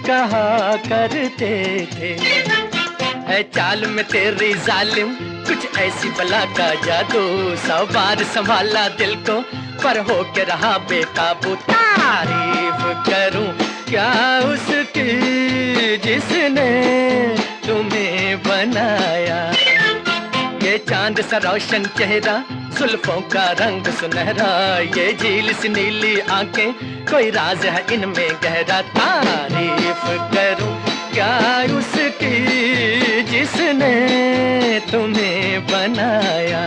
कहा करते थे। है चाल में तेरी जालिम कुछ ऐसी बला का जादू, 100 बार संभाला दिल को पर हो के रहा बेकाबू। तारीफ करूं क्या उसकी जिसने तुम्हें बनाया। ये चांद सा रोशन चेहरा, जुल्फों का रंग सुनहरा, ये झील सी नीली आंखें, कोई राज है इनमें गहरा। तारीफ करूं क्या उसकी जिसने तुम्हें बनाया।